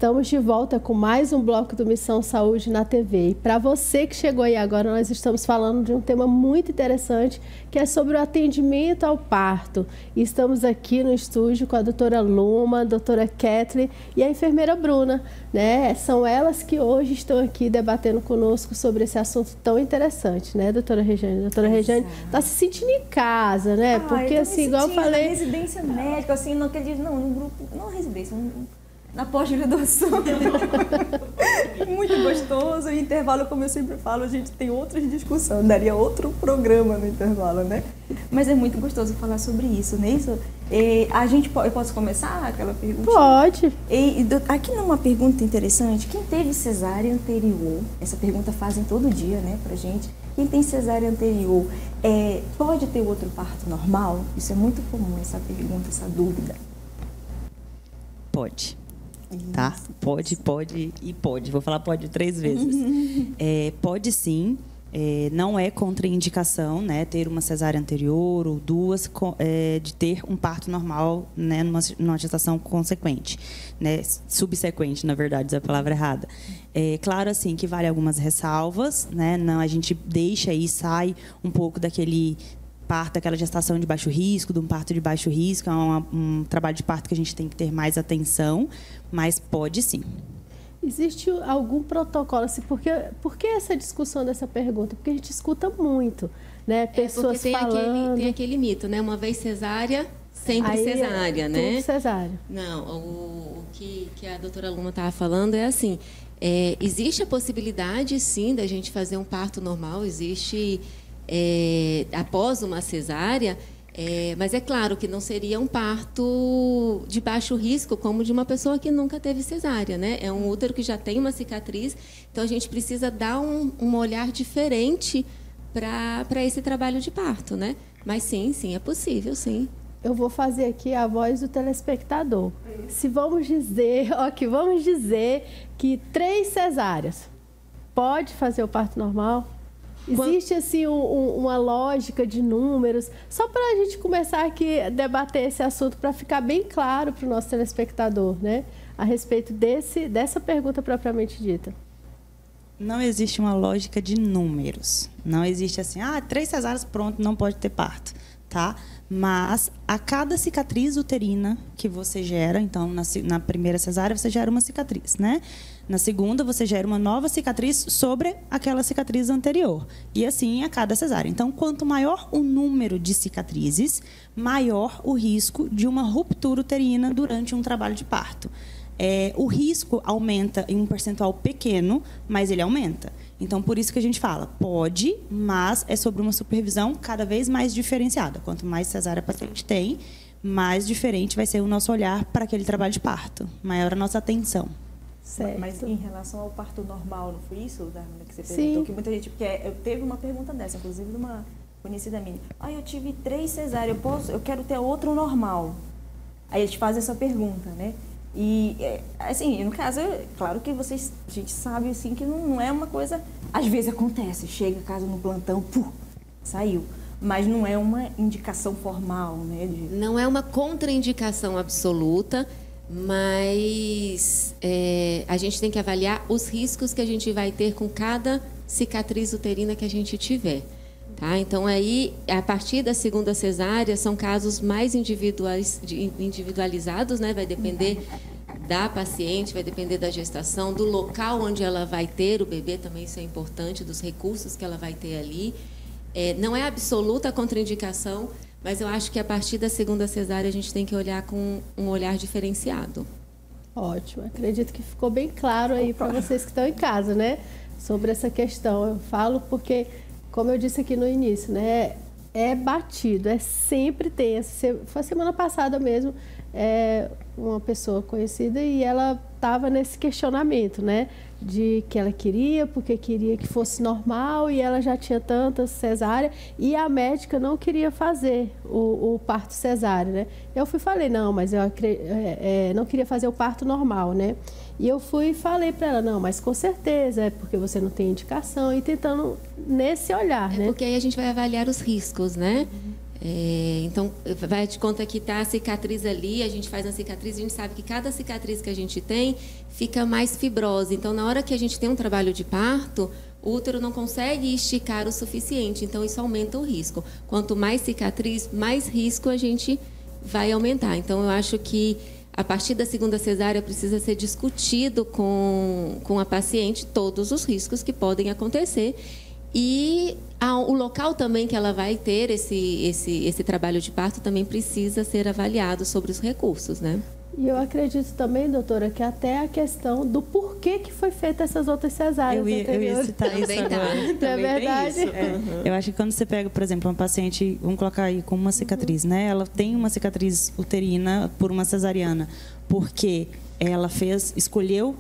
Estamos de volta com mais um bloco do Missão Saúde na TV. E para você que chegou aí agora, nós estamos falando de um tema muito interessante, que é sobre o atendimento ao parto. E estamos aqui no estúdio com a doutora Luma, a doutora Kathleen e a enfermeira Bruna, né? São elas que hoje estão aqui debatendo conosco sobre esse assunto tão interessante, né, doutora Regiane? Doutora Regiane está se sentindo em casa, né? Porque assim, igual eu falei... Na residência médica, assim, não acredito, não, no grupo, não residência, na pós-graduação. Muito gostoso. O intervalo, como eu sempre falo, a gente tem outras discussões. Daria outro programa no intervalo, né? Mas é muito gostoso falar sobre isso, né? Eu posso começar aquela pergunta? Pode. Aqui numa pergunta interessante, quem teve cesárea anterior, essa pergunta fazem todo dia, né, pra gente. Quem tem cesárea anterior, pode ter outro parto normal? Isso é muito comum, essa pergunta, essa dúvida. Pode. Tá? Pode e pode. Vou falar pode 3 vezes. Pode sim. Não é contraindicação, né, ter uma cesárea anterior ou 2 de ter um parto normal, né, numa gestação consequente, né, subsequente, na verdade, é a palavra errada. Claro, assim, que vale algumas ressalvas, né, não, a gente deixa aí, sai um pouco daquele parto, aquela gestação de baixo risco, de um parto de baixo risco, é um trabalho de parto que a gente tem que ter mais atenção, mas pode sim. Existe algum protocolo? Assim, por que essa discussão dessa pergunta? Porque a gente escuta muito, né? Pessoas falando... Tem aquele mito, né? Uma vez cesárea, sempre cesárea, né? Tudo cesárea. Não, o que a doutora Luma estava falando é assim, existe a possibilidade, sim, da gente fazer um parto normal, existe... após uma cesárea, mas é claro que não seria um parto de baixo risco como de uma pessoa que nunca teve cesárea, né? É um útero que já tem uma cicatriz, então a gente precisa dar um olhar diferente para esse trabalho de parto, né? Mas sim, é possível, sim. Eu vou fazer aqui a voz do telespectador. Se vamos dizer que 3 cesáreas, pode fazer o parto normal? Existe assim uma lógica de números, só para a gente começar aqui a debater esse assunto, para ficar bem claro para o nosso telespectador, né, a respeito dessa pergunta propriamente dita. Não existe uma lógica de números. Não existe assim, 3 cesáreas, pronto, não pode ter parto, tá? Mas a cada cicatriz uterina que você gera, então na primeira cesárea você gera uma cicatriz, né? Na segunda você gera uma nova cicatriz sobre aquela cicatriz anterior. E assim a cada cesárea. Então, quanto maior o número de cicatrizes, maior o risco de uma ruptura uterina durante um trabalho de parto. O risco aumenta em um percentual pequeno, mas ele aumenta. Então, por isso que a gente fala, pode, mas é sobre uma supervisão cada vez mais diferenciada. Quanto mais cesárea a paciente tem, mais diferente vai ser o nosso olhar para aquele trabalho de parto, maior a nossa atenção. Certo. Mas em relação ao parto normal, não foi isso, Darmina, que você Sim. perguntou? Que muita gente... Porque eu teve uma pergunta dessa, inclusive de uma conhecida minha. Eu tive 3 cesáreas, eu quero ter outro normal. Aí eles fazem essa pergunta, né? E, assim, no caso, claro que a gente sabe, assim, que não é uma coisa... Às vezes acontece, chega a casa no plantão, saiu. Mas não é uma indicação formal, né? Não é uma contraindicação absoluta, mas a gente tem que avaliar os riscos que a gente vai ter com cada cicatriz uterina que a gente tiver. Tá? Então, aí, a partir da segunda cesárea, são casos mais individualizados, né? Vai depender da paciente, vai depender da gestação, do local onde ela vai ter o bebê, também isso é importante, dos recursos que ela vai ter ali. Não é absoluta a contraindicação, mas eu acho que a partir da segunda cesárea a gente tem que olhar com um olhar diferenciado. Ótimo, acredito que ficou bem claro aí para vocês que estão em casa, né? Sobre essa questão. Eu falo porque, como eu disse aqui no início, né? É batido, sempre tem. Foi a semana passada mesmo, uma pessoa conhecida e ela estava nesse questionamento, né? De que ela queria, porque queria que fosse normal e ela já tinha tantas cesáreas e a médica não queria fazer o parto cesárea, né? Eu falei, não, mas eu não queria fazer o parto normal, né? E eu fui e falei para ela, não, mas com certeza, é porque você não tem indicação e tentando nesse olhar, né? Porque aí a gente vai avaliar os riscos, né? Então, vai de conta que está a cicatriz ali, a gente faz a cicatriz, a gente sabe que cada cicatriz que a gente tem fica mais fibrosa. Então, na hora que a gente tem um trabalho de parto, o útero não consegue esticar o suficiente, então isso aumenta o risco. Quanto mais cicatriz, mais risco a gente vai aumentar. Então, eu acho que a partir da segunda cesárea precisa ser discutido com a paciente todos os riscos que podem acontecer e o local também que ela vai ter esse trabalho de parto também precisa ser avaliado sobre os recursos, né? E eu acredito também, doutora, que até a questão do porquê que foi feita essas outras cesáreas anteriores. Eu ia citar isso agora. É verdade? Eu acho que quando você pega, por exemplo, uma paciente, vamos colocar aí com uma cicatriz, né? Ela tem uma cicatriz uterina por uma cesariana, porque ela escolheu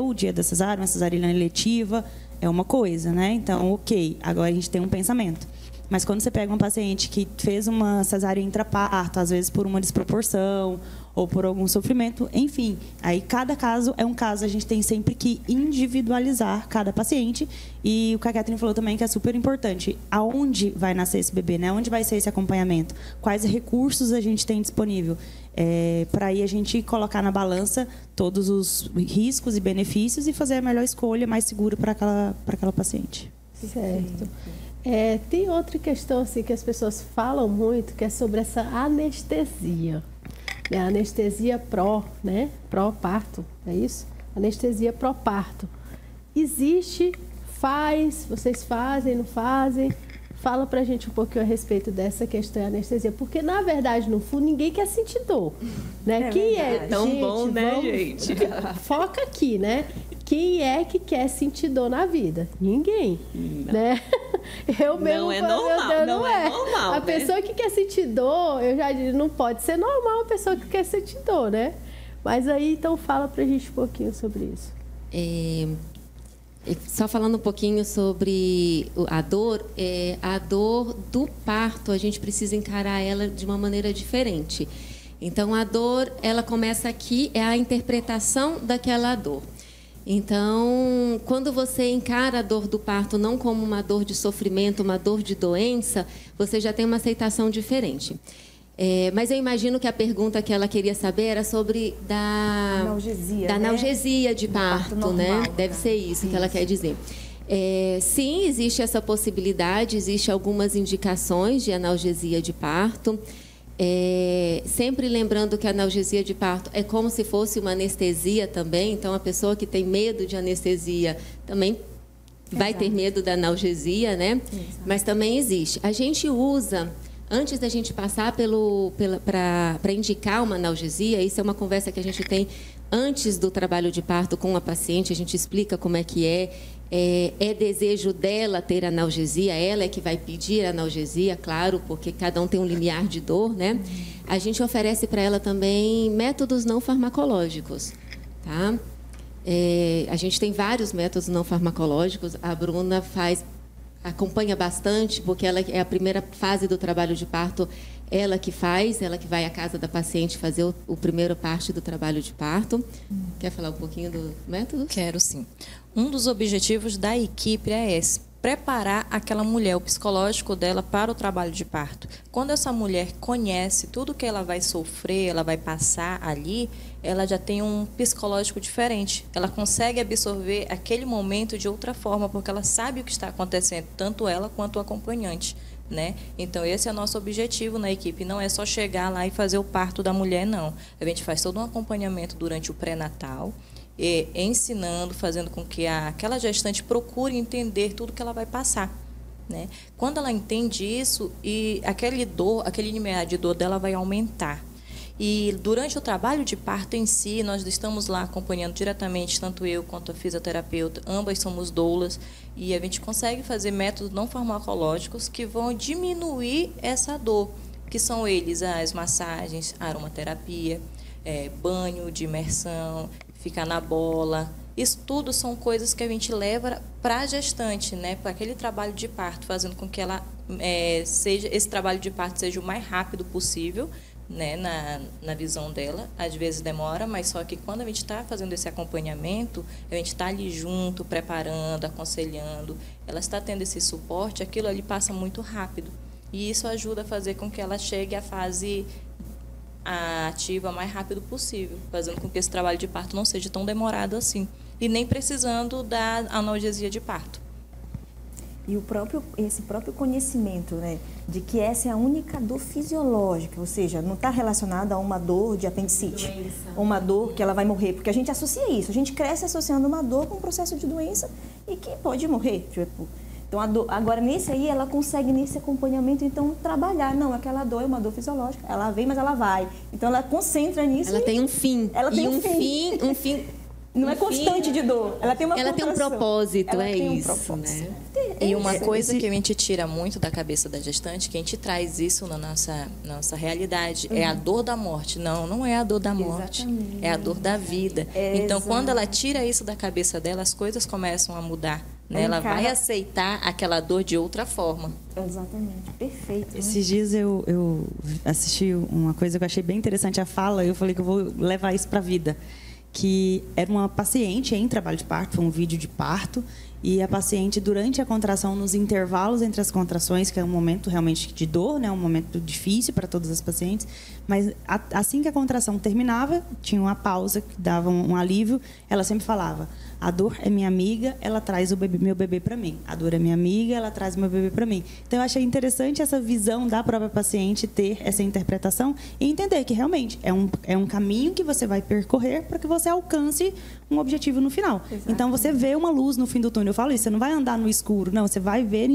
o dia da cesárea, uma cesariana eletiva, é uma coisa, né? Então, ok, agora a gente tem um pensamento. Mas quando você pega uma paciente que fez uma cesárea intraparto, às vezes por uma desproporção ou por algum sofrimento, enfim, aí cada caso é um caso, a gente tem sempre que individualizar cada paciente. E o que a Catherine falou também que é super importante, aonde vai nascer esse bebê, né? Onde vai ser esse acompanhamento? Quais recursos a gente tem disponível? Para aí a gente colocar na balança todos os riscos e benefícios e fazer a melhor escolha mais segura para aquela paciente. Certo. Tem outra questão assim, que as pessoas falam muito, que é sobre essa anestesia. A anestesia né? Pró-parto, é isso? Anestesia pró-parto. Existe, vocês fazem, não fazem? Fala pra gente um pouquinho a respeito dessa questão da anestesia, porque na verdade, no fundo, ninguém quer sentir dor, né? Quem é tão bom, né, gente? Foca aqui, né? Quem é que quer sentir dor na vida? Ninguém, né? Eu mesmo não é normal, não é normal. A pessoa que quer sentir dor, eu já digo, não pode ser normal a pessoa que quer sentir dor, né? Mas aí, então, fala pra gente um pouquinho sobre isso. Só falando um pouquinho sobre a dor do parto, a gente precisa encarar ela de uma maneira diferente. Então, a dor, ela começa aqui, é a interpretação daquela dor. Então, quando você encara a dor do parto não como uma dor de sofrimento, uma dor de doença, você já tem uma aceitação diferente. Mas eu imagino que a pergunta que ela queria saber era sobre da analgesia de parto, normal, né? Deve ser isso que ela quer dizer. Sim, existe essa possibilidade, existem algumas indicações de analgesia de parto. Sempre lembrando que a analgesia de parto é como se fosse uma anestesia também, então a pessoa que tem medo de anestesia também vai ter medo da analgesia, né? Mas também existe. A gente usa, antes da gente passar para indicar uma analgesia, isso é uma conversa que a gente tem antes do trabalho de parto com a paciente, a gente explica como é que é desejo dela ter analgesia, ela é que vai pedir analgesia, claro, porque cada um tem um limiar de dor, né? A gente oferece para ela também métodos não farmacológicos, tá? A gente tem vários métodos não farmacológicos, a Bruna acompanha bastante, porque ela é a primeira fase do trabalho de parto, ela que vai à casa da paciente fazer o primeiro parte do trabalho de parto. Quer falar um pouquinho do método? Quero, sim. Um dos objetivos da equipe é esse: preparar aquela mulher, o psicológico dela, para o trabalho de parto. Quando essa mulher conhece tudo que ela vai sofrer, ela vai passar ali, ela já tem um psicológico diferente. Ela consegue absorver aquele momento de outra forma, porque ela sabe o que está acontecendo, tanto ela quanto o acompanhante, né? Então, esse é o nosso objetivo na equipe. Não é só chegar lá e fazer o parto da mulher, não. A gente faz todo um acompanhamento durante o pré-natal, ensinando, fazendo com que aquela gestante procure entender tudo que ela vai passar, né? Quando ela entende isso, e aquele limiar de dor dela vai aumentar. E durante o trabalho de parto em si, nós estamos lá acompanhando diretamente, tanto eu quanto a fisioterapeuta, ambas somos doulas, e a gente consegue fazer métodos não farmacológicos que vão diminuir essa dor, que são eles as massagens, a aromaterapia, banho de imersão, ficar na bola. Isso tudo são coisas que a gente leva para a gestante, né? Para aquele trabalho de parto, fazendo com que ela esse trabalho de parto seja o mais rápido possível, né, na visão dela. Às vezes demora, mas só que quando a gente está fazendo esse acompanhamento, a gente está ali junto, preparando, aconselhando, ela está tendo esse suporte, aquilo ali passa muito rápido. E isso ajuda a fazer com que ela chegue à fase ativa o mais rápido possível, fazendo com que esse trabalho de parto não seja tão demorado assim. E nem precisando da analgesia de parto. E esse próprio conhecimento, né, de que essa é a única dor fisiológica, ou seja, não está relacionada a uma dor de apendicite, ou uma dor que ela vai morrer, porque a gente associa isso, a gente cresce associando uma dor com um processo de doença e que pode morrer. Tipo, então, agora, nesse aí, ela consegue, nesse acompanhamento, então, trabalhar. Não, aquela dor é uma dor fisiológica, ela vem, mas ela vai. Então, ela concentra nisso. Ela tem um fim. Ela tem um fim. Não é constante de dor. Ela tem uma Ela tem um propósito, ela é tem isso, propósito. né? E uma coisa que a gente tira muito da cabeça da gestante, que a gente traz isso na nossa realidade, é a dor da morte. Não é a dor da morte, Exatamente. é a dor da vida. Então, quando ela tira isso da cabeça dela, as coisas começam a mudar. Né? Ela vai aceitar aquela dor de outra forma. Exatamente, perfeito. Né? Esses dias eu assisti uma coisa que eu achei bem interessante, a fala, eu falei que eu vou levar isso para a vida. Que era uma paciente em trabalho de parto, foi um vídeo de parto, e a paciente, durante a contração, nos intervalos entre as contrações, que é um momento realmente de dor, né, um momento difícil para todas as pacientes, mas assim que a contração terminava, tinha uma pausa que dava um alívio, ela sempre falava: a dor é minha amiga, ela traz meu bebê para mim. A dor é minha amiga, ela traz meu bebê para mim. Então, eu achei interessante essa visão da própria paciente ter essa interpretação e entender que realmente é um caminho que você vai percorrer para que você alcance um objetivo no final. Exatamente. Então, você vê uma luz no fim do túnel. Eu falo isso, você não vai andar no escuro, não. Você vai ver,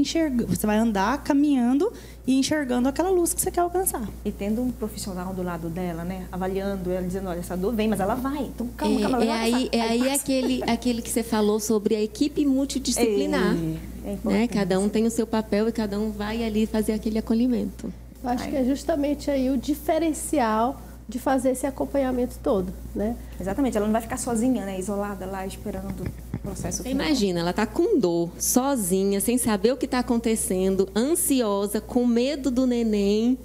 você vai andar caminhando e enxergando aquela luz que você quer alcançar. E tendo um profissional do lado dela, né, avaliando ela, dizendo: olha, essa dor vem, mas ela vai. Então, calma, aquele que você falou sobre a equipe multidisciplinar. Né? Cada um tem o seu papel e cada um vai ali fazer aquele acolhimento. Eu acho que é justamente aí o diferencial de fazer esse acompanhamento todo, né? Exatamente, ela não vai ficar sozinha, né, isolada lá, esperando o processo final. Imagina, ela está com dor, sozinha, sem saber o que está acontecendo, ansiosa, com medo do neném,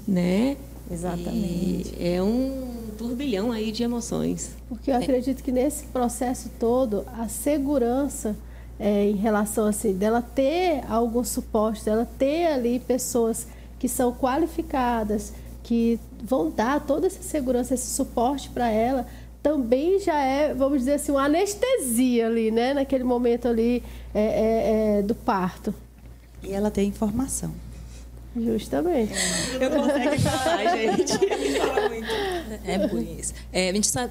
né? Exatamente. E é um turbilhão aí de emoções. Porque eu acredito que nesse processo todo, a segurança em relação assim, dela ter algum suporte, dela ter ali pessoas que são qualificadas, que vão dar toda essa segurança, esse suporte para ela, também já é, vamos dizer assim, uma anestesia ali, né? Naquele momento ali do parto. E ela tem informação. Justamente. Eu não consigo falar, gente. É por isso.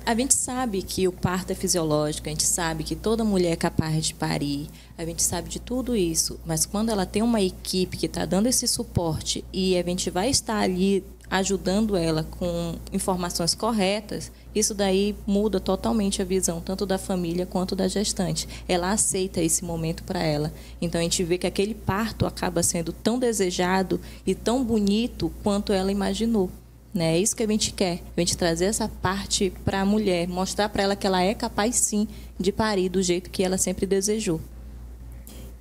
A gente sabe que o parto é fisiológico, a gente sabe que toda mulher é capaz de parir, a gente sabe de tudo isso, mas quando ela tem uma equipe que está dando esse suporte e a gente vai estar ali ajudando ela com informações corretas, isso daí muda totalmente a visão, tanto da família quanto da gestante. Ela aceita esse momento para ela. Então, a gente vê que aquele parto acaba sendo tão desejado e tão bonito quanto ela imaginou. Né? É isso que a gente quer, a gente trazer essa parte para a mulher, mostrar para ela que ela é capaz, sim, de parir do jeito que ela sempre desejou.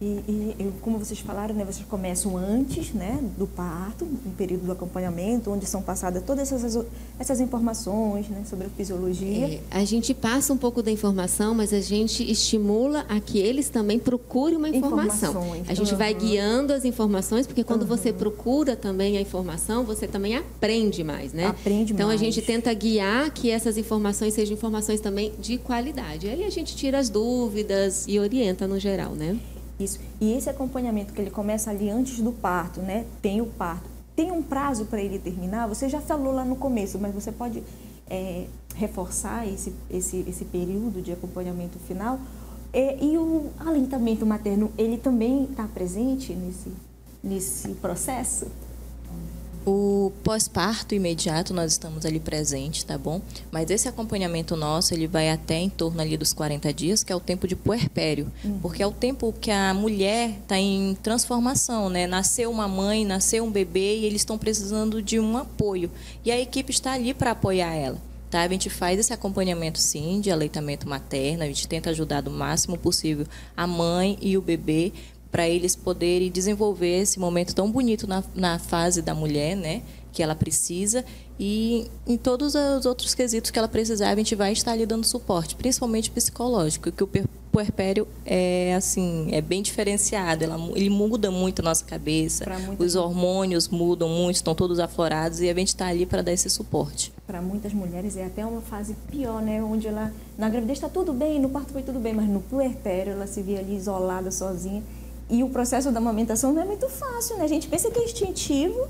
E como vocês falaram, né, vocês começam antes, né, do parto, um período do acompanhamento, onde são passadas todas essas informações, né, sobre a fisiologia. A gente passa um pouco da informação, mas a gente estimula a que eles também procurem uma informação. A gente vai guiando as informações, porque quando você procura também a informação, você também aprende mais, né? Aprende então, mais. a gente tenta guiar que essas informações sejam informações também de qualidade. Aí a gente tira as dúvidas e orienta no geral, né? Isso. E esse acompanhamento que ele começa ali antes do parto, né? Tem o parto. Tem um prazo para ele terminar? Você já falou lá no começo, mas você pode reforçar esse período de acompanhamento final? E o aleitamento materno, ele também está presente nesse processo? O pós-parto imediato, nós estamos ali presentes, tá bom? Mas esse acompanhamento nosso, ele vai até em torno ali dos 40 dias, que é o tempo de puerpério. Porque é o tempo que a mulher está em transformação, né? Nasceu uma mãe, nasceu um bebê e eles estão precisando de um apoio. E a equipe está ali para apoiar ela. Tá? A gente faz esse acompanhamento, sim, de aleitamento materno. A gente tenta ajudar do máximo possível a mãe e o bebê, para eles poderem desenvolver esse momento tão bonito na fase da mulher, né, que ela precisa, e em todos os outros quesitos que ela precisar, a gente vai estar lhe dando suporte, principalmente psicológico, que o puerpério é assim, é bem diferenciado. Ele muda muito a nossa cabeça. Os hormônios mudam muito, estão todos aflorados e a gente está ali para dar esse suporte. Para muitas mulheres é até uma fase pior, né? Onde ela, na gravidez está tudo bem, no parto foi tudo bem, mas no puerpério ela se vê ali isolada, sozinha. E o processo da amamentação não é muito fácil, né? A gente pensa que é instintivo.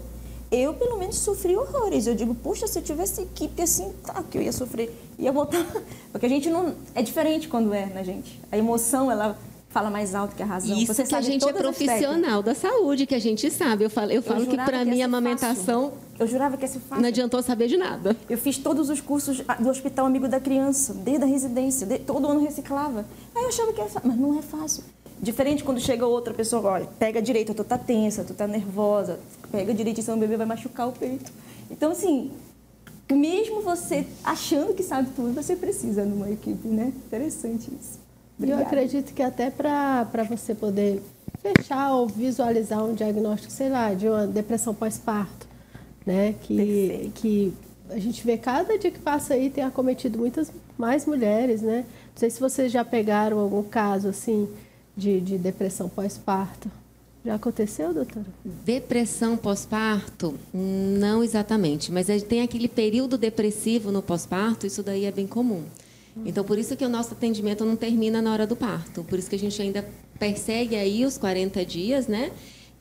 Eu, pelo menos, sofri horrores. Eu digo, puxa, se eu tivesse equipe assim, tá, que eu ia sofrer, ia voltar. Porque a gente não... É diferente quando é, né, gente? A emoção, ela fala mais alto que a razão. Isso você que sabe a gente é profissional da saúde, que a gente sabe. Eu falo que para mim a amamentação... Eu jurava que ia ser fácil. Não adiantou saber de nada. Eu fiz todos os cursos do Hospital Amigo da Criança, desde a residência, todo ano reciclava. Aí eu achava que era fácil, mas não é fácil. Diferente quando chega outra pessoa, olha, pega direito, tu tá tensa, tu tá nervosa, pega direito, senão o bebê vai machucar o peito. Então, assim, mesmo você achando que sabe tudo, você precisa de uma equipe, né? Interessante isso. Obrigada. Eu acredito que até para você poder fechar ou visualizar um diagnóstico, sei lá, de uma depressão pós-parto, né? Que a gente vê cada dia que passa aí tem acometido muitas mais mulheres, né? Não sei se vocês já pegaram algum caso, assim, de depressão pós-parto. Já aconteceu, doutora? Depressão pós-parto? Não exatamente, mas tem aquele período depressivo no pós-parto, isso daí é bem comum. Então, por isso que o nosso atendimento não termina na hora do parto. Por isso que a gente ainda persegue aí os 40 dias, né?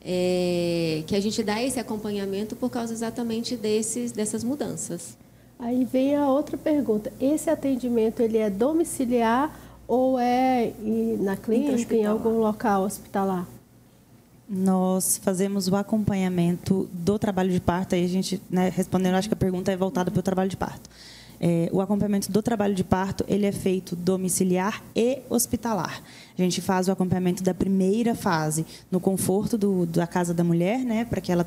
Que a gente dá esse acompanhamento por causa exatamente dessas mudanças. Aí vem a outra pergunta. Esse atendimento, ele é domiciliar ou é na clínica, em algum local hospitalar? Nós fazemos o acompanhamento do trabalho de parto. Aí a gente, né, respondendo, acho que a pergunta é voltada para o trabalho de parto. O acompanhamento do trabalho de parto, ele é feito domiciliar e hospitalar. A gente faz o acompanhamento da primeira fase no conforto da casa da mulher, né, para que ela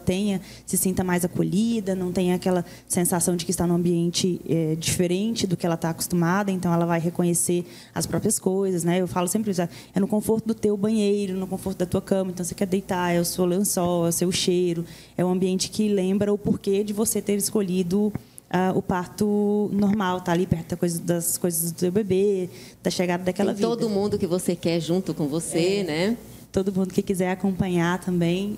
se sinta mais acolhida, não tenha aquela sensação de que está num ambiente diferente do que ela está acostumada, então ela vai reconhecer as próprias coisas, né? Eu falo sempre isso, é no conforto do teu banheiro, no conforto da tua cama, então você quer deitar, é o seu lençol, é o seu cheiro, é um ambiente que lembra o porquê de você ter escolhido o parto normal, tá ali perto das coisas do seu bebê, da chegada daquela vida. Todo mundo que você quer junto com você, né? Todo mundo que quiser acompanhar também,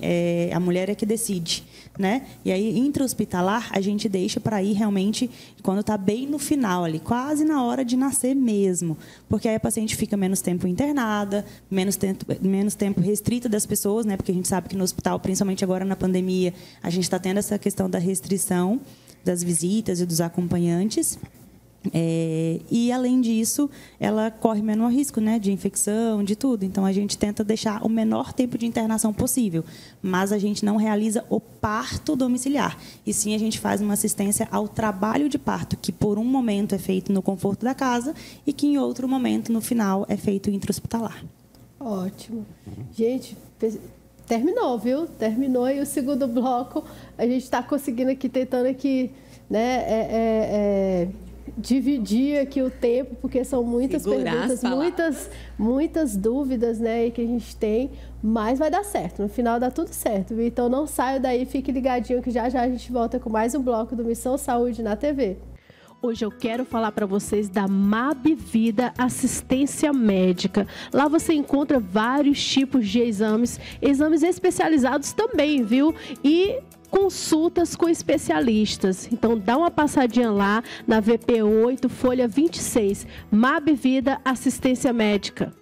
a mulher é que decide, né? E aí, intra-hospitalar, a gente deixa para ir realmente quando está bem no final ali, quase na hora de nascer mesmo, porque aí a paciente fica menos tempo internada, menos tempo restrita das pessoas, né? Porque a gente sabe que no hospital, principalmente agora na pandemia, a gente está tendo essa questão da restrição das visitas e dos acompanhantes. E, além disso, ela corre menor risco, né, de infecção, de tudo. Então, a gente tenta deixar o menor tempo de internação possível, mas a gente não realiza o parto domiciliar. E sim, a gente faz uma assistência ao trabalho de parto, que por um momento é feito no conforto da casa e que em outro momento, no final, é feito intra-hospitalar. Ótimo. Gente, terminou, viu? Terminou e o segundo bloco a gente está conseguindo aqui, tentando aqui, né, dividir aqui o tempo, porque são muitas perguntas, muitas dúvidas, né, que a gente tem, mas vai dar certo. No final dá tudo certo, viu? Então não saia daí, fique ligadinho que já a gente volta com mais um bloco do Missão Saúde na TV. Hoje eu quero falar para vocês da MAB Vida Assistência Médica. Lá você encontra vários tipos de exames especializados também, viu? E consultas com especialistas. Então dá uma passadinha lá na VP8, folha 26, MAB Vida Assistência Médica.